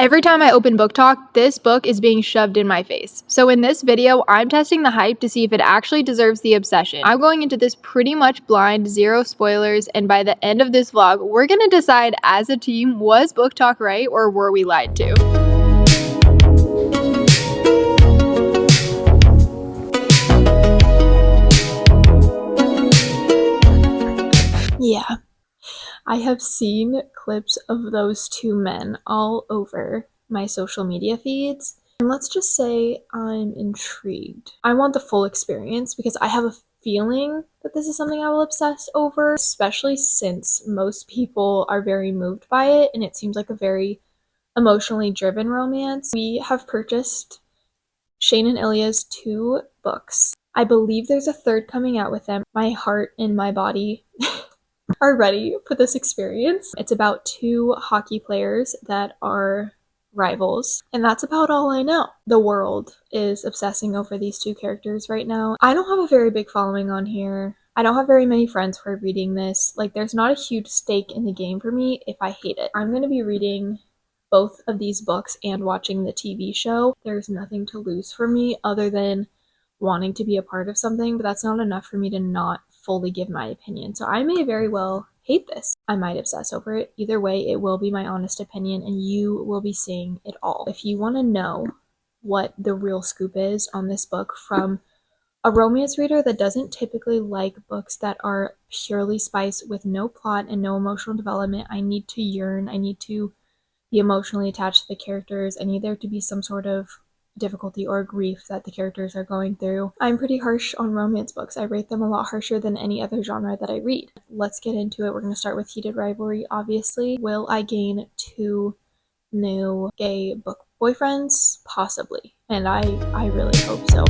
Every time I open Booktok, this book is being shoved in my face. So in this video, I'm testing the hype to see if it actually deserves the obsession. I'm going into this pretty much blind, zero spoilers, and by the end of this vlog, we're gonna decide as a team, was Booktok right or were we lied to? Yeah. I have seen clips of those two men all over my social media feeds, and let's just say I'm intrigued. I want the full experience because I have a feeling that this is something I will obsess over, especially since most people are very moved by it and it seems like a very emotionally driven romance. We have purchased Shane and Ilya's 2 books. I believe there's a third coming out with them. My heart and my body are ready for this experience. It's about 2 hockey players that are rivals, and that's about all I know. The world is obsessing over these 2 characters right now. I don't have a very big following on here. I don't have very many friends who are reading this. Like, there's not a huge stake in the game for me if I hate it. I'm gonna be reading both of these books and watching the TV show. There's nothing to lose for me other than wanting to be a part of something, but that's not enough for me to not fully give my opinion. So I may very well hate this. I might obsess over it. Either way, it will be my honest opinion and you will be seeing it all. If you want to know what the real scoop is on this book from a romance reader that doesn't typically like books that are purely spice with no plot and no emotional development, I need to yearn. I need to be emotionally attached to the characters. I need there to be some sort of difficulty or grief that the characters are going through. I'm pretty harsh on romance books. I rate them a lot harsher than any other genre that I read. Let's get into it. We're going to start with Heated Rivalry, obviously. Will I gain 2 new gay book boyfriends? Possibly. And I really hope so.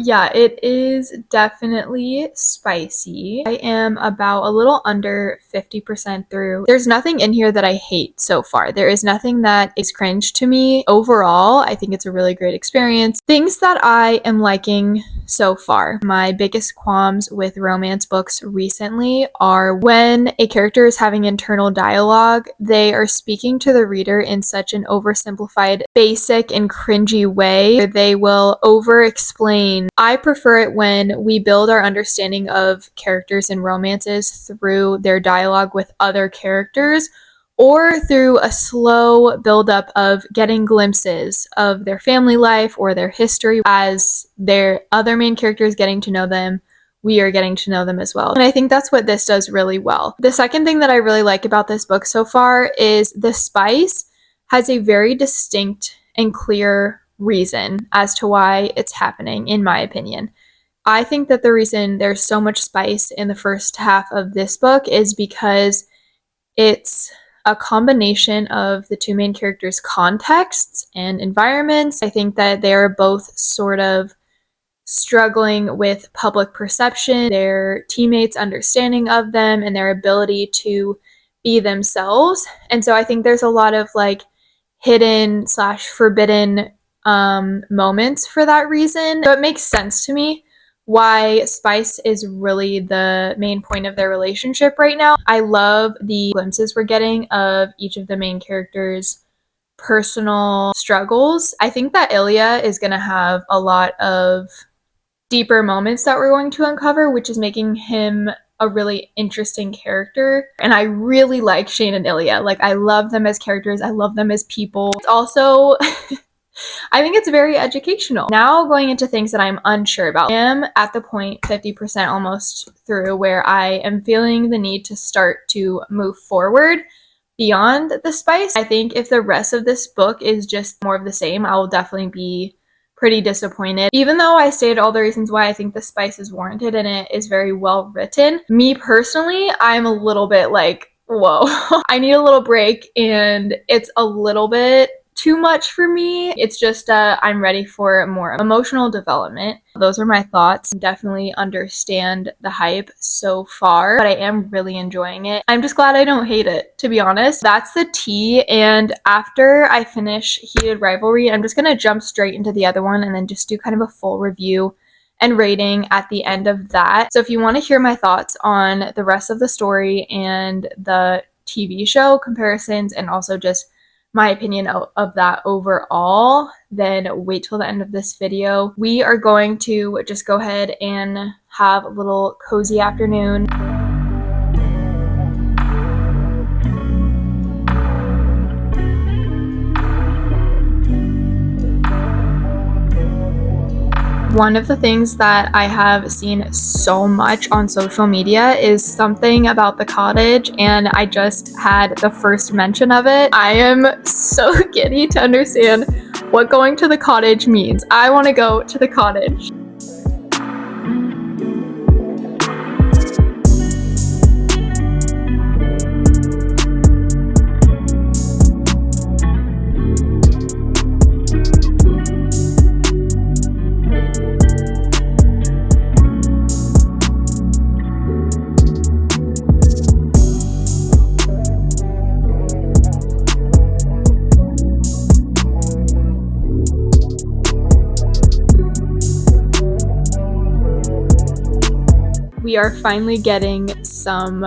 Yeah, it is definitely spicy. I am about a little under 50% through. There's nothing in here that I hate so far. There is nothing that is cringe to me. Overall, I think it's a really great experience. Things that I am liking so far. My biggest qualms with romance books recently are when a character is having internal dialogue, they are speaking to the reader in such an oversimplified, basic, and cringy way. They will over-explain. I prefer it when we build our understanding of characters in romances through their dialogue with other characters or through a slow buildup of getting glimpses of their family life or their history. As their other main characters getting to know them, we are getting to know them as well. And I think that's what this does really well. The second thing that I really like about this book so far is the spice has a very distinct and clear reason as to why it's happening, in my opinion. I think that the reason there's so much spice in the first half of this book is because it's a combination of the 2 main characters' contexts and environments. I think that they're both sort of struggling with public perception, their teammates' understanding of them, and their ability to be themselves. And so I think there's a lot of like hidden / forbidden moments for that reason. So it makes sense to me why spice is really the main point of their relationship right now. I love the glimpses we're getting of each of the main characters' personal struggles. I think that Ilya is going to have a lot of deeper moments that we're going to uncover, which is making him a really interesting character. And I really like Shane and Ilya. Like, I love them as characters. I love them as people. It's also I think it's very educational. Now going into things that I'm unsure about. I am at the point 50% almost through where I am feeling the need to start to move forward beyond the spice. I think if the rest of this book is just more of the same, I will definitely be pretty disappointed. Even though I stated all the reasons why I think the spice is warranted and it is very well written, me personally, I'm a little bit like, whoa, I need a little break, and it's a little bit too much for me. It's just I'm ready for more emotional development. Those are my thoughts. Definitely understand the hype so far, but I am really enjoying it. I'm just glad I don't hate it, to be honest. That's the tea, and after I finish Heated Rivalry, I'm just gonna jump straight into the other one and then just do kind of a full review and rating at the end of that. So if you want to hear my thoughts on the rest of the story and the TV show comparisons, and also just my opinion of that overall, then wait till the end of this video. We are going to just go ahead and have a little cozy afternoon. One of the things that I have seen so much on social media is something about the cottage, and I just had the first mention of it. I am so giddy to understand what going to the cottage means. I want to go to the cottage. We are finally getting some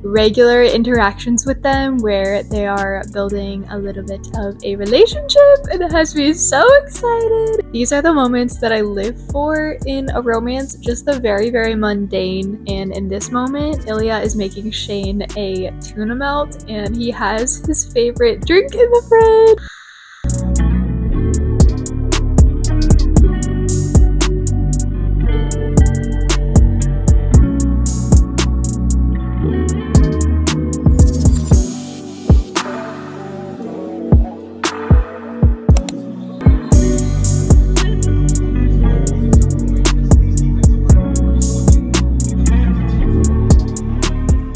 regular interactions with them where they are building a little bit of a relationship, and it has me so excited. These are the moments that I live for in a romance, just the very, very mundane. And in this moment, Ilya is making Shane a tuna melt, and he has his favorite drink in the fridge.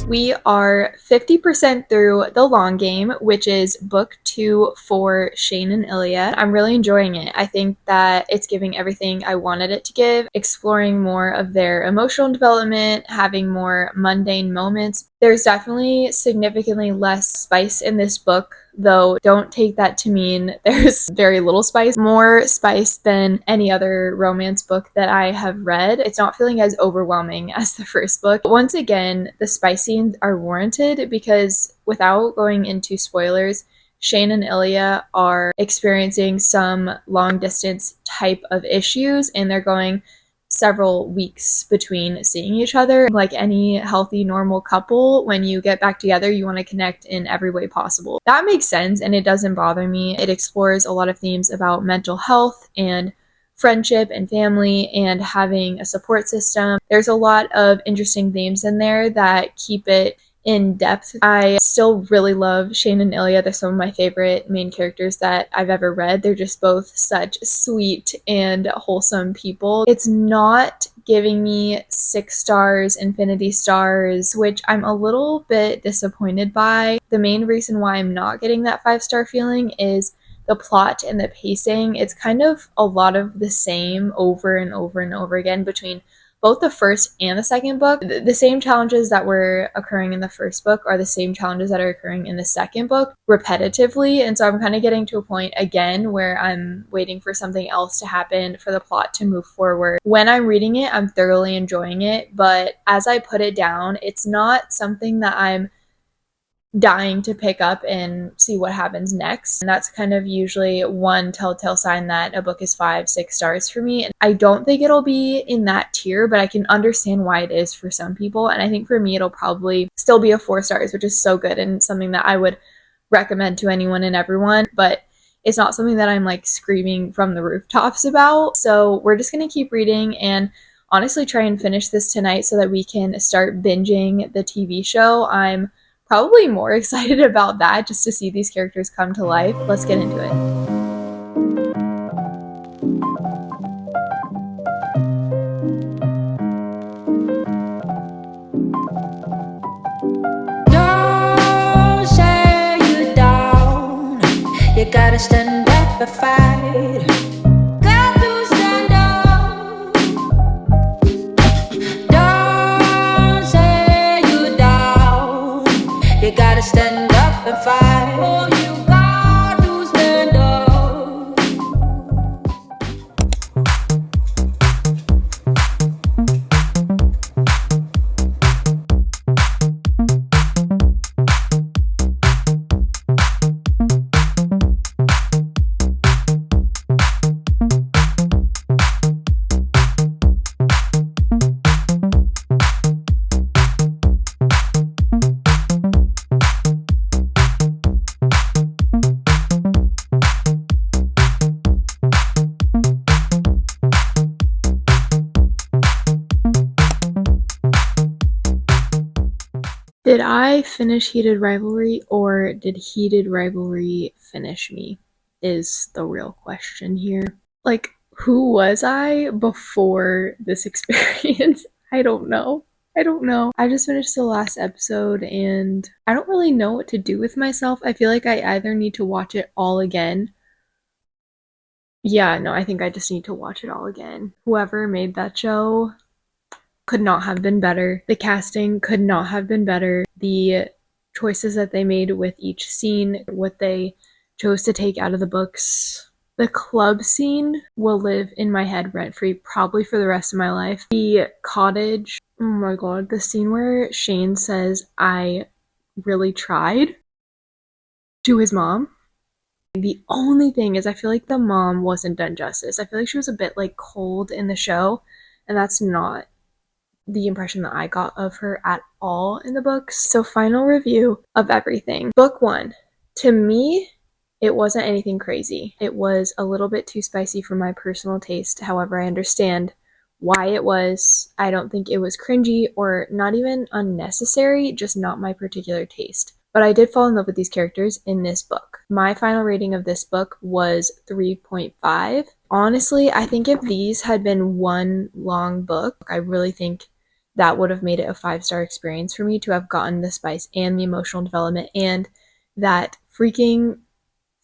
We are 50% through the long game, which is book 2 for Shane and Ilya. I'm really enjoying it. I think that it's giving everything I wanted it to give, exploring more of their emotional development, having more mundane moments. There's definitely significantly less spice in this book, though don't take that to mean there's very little spice. More spice than any other romance book that I have read. It's not feeling as overwhelming as the first book. Once again, the spice scenes are warranted because, without going into spoilers, Shane and Ilya are experiencing some long distance type of issues, and they're going several weeks between seeing each other. Like any healthy, normal couple, when you get back together, you want to connect in every way possible. That makes sense, and it doesn't bother me. It explores a lot of themes about mental health and friendship and family and having a support system. There's a lot of interesting themes in there that keep it in depth. I still really love Shane and Ilya. They're some of my favorite main characters that I've ever read. They're just both such sweet and wholesome people. It's not giving me 6 stars, infinity stars, which I'm a little bit disappointed by. The main reason why I'm not getting that 5-star feeling is the plot and the pacing. It's kind of a lot of the same over and over and over again between both the first and the second book. The same challenges that were occurring in the first book are the same challenges that are occurring in the second book repetitively, and so I'm kind of getting to a point again where I'm waiting for something else to happen for the plot to move forward. When I'm reading it, I'm thoroughly enjoying it, but as I put it down, it's not something that I'm dying to pick up and see what happens next. And that's kind of usually one telltale sign that a book is 5-6 stars for me. And I don't think it'll be in that tier, but I can understand why it is for some people. And I think for me, it'll probably still be a 4 stars, which is so good and something that I would recommend to anyone and everyone. But it's not something that I'm like screaming from the rooftops about. So we're just going to keep reading and honestly try and finish this tonight so that we can start binging the TV show. I'm probably more excited about that, just to see these characters come to life. Let's get into it. You gotta stand up and fight. Got to stand up. Don't say you down. You gotta stand up and fight. Oh, you got to stand up. Did I finish Heated Rivalry, or did Heated Rivalry finish me? Is the real question here. Like, who was I before this experience? I don't know. I just finished the last episode and I don't really know what to do with myself. I feel like I either need to watch it all again. Yeah, no, I think I just need to watch it all again. Whoever made that show could not have been better. The casting could not have been better. The choices that they made with each scene, what they chose to take out of the books. The club scene will live in my head rent-free probably for the rest of my life. The cottage, oh my god, the scene where Shane says, "I really tried," to his mom. The only thing is I feel like the mom wasn't done justice. I feel like she was a bit like cold in the show, and that's not the impression that I got of her at all in the books. So final review of everything. Book 1. To me, it wasn't anything crazy. It was a little bit too spicy for my personal taste. However, I understand why it was. I don't think it was cringy or not even unnecessary, just not my particular taste. But I did fall in love with these characters in this book. My final rating of this book was 3.5. Honestly, I think if these had been one long book, I really think that would have made it a 5-star experience for me to have gotten the spice and the emotional development and that freaking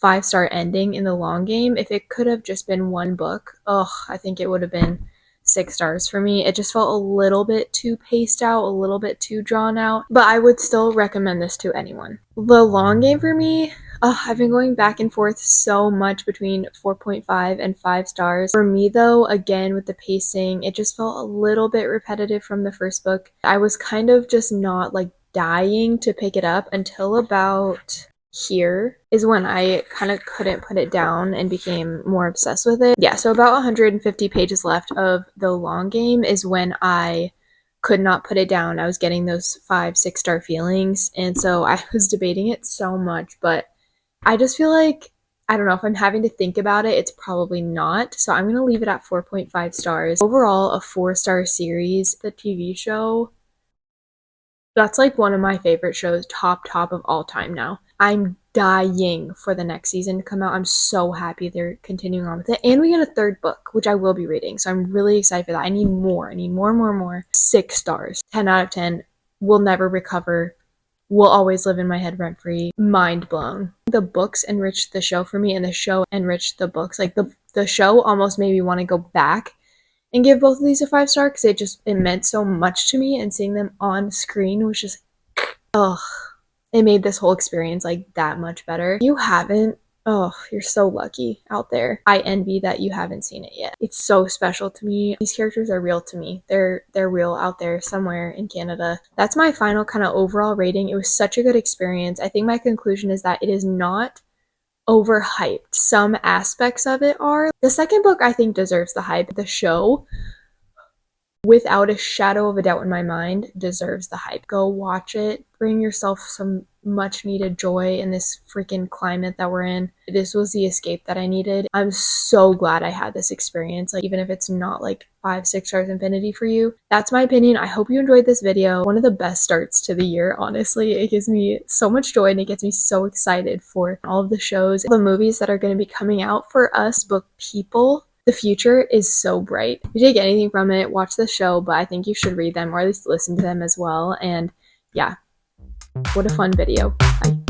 5-star ending in the long game. If it could have just been one book, I think it would have been 6 stars for me. It just felt a little bit too paced out, a little bit too drawn out, but I would still recommend this to anyone. The long game for me, I've been going back and forth so much between 4.5 and 5 stars. For me though, again with the pacing, it just felt a little bit repetitive from the first book. I was kind of just not like dying to pick it up until about here is when I kind of couldn't put it down and became more obsessed with it. Yeah, so about 150 pages left of the long game is when I could not put it down. I was getting those 5-6 star feelings, and so I was debating it so much, but I just feel like, I don't know, if I'm having to think about it, it's probably not. So I'm going to leave it at 4.5 stars. Overall, a 4-star series. The TV show, that's like one of my favorite shows, top of all time now. I'm dying for the next season to come out. I'm so happy they're continuing on with it. And we get a 3rd book, which I will be reading. So I'm really excited for that. I need more. I need more. 6 stars. 10 out of 10. Will never recover. Will always live in my head rent-free. Mind blown. The books enriched the show for me, and the show enriched the books. Like the show almost made me want to go back and give both of these a 5-star because it meant so much to me, and seeing them on screen was just, it made this whole experience like that much better. If you haven't, you're so lucky out there. I envy that you haven't seen it yet. It's so special to me. These characters are real to me. They're real out there somewhere in Canada. That's my final kind of overall rating. It was such a good experience. I think my conclusion is that it is not overhyped. Some aspects of it are. The second book I think deserves the hype. The show, without a shadow of a doubt in my mind, deserves the hype. Go watch it. Bring yourself some much needed joy in this freaking climate that we're in. This was the escape that I needed. I'm so glad I had this experience. Like, even if it's not like 5-6 stars infinity for you, that's my opinion. I hope you enjoyed this video. One of the best starts to the year, honestly. It gives me so much joy and it gets me so excited for all of the shows, the movies that are going to be coming out for us book people. The future is so bright. If you take anything from it, watch the show, but I think you should read them or at least listen to them as well. And yeah, what a fun video. Bye.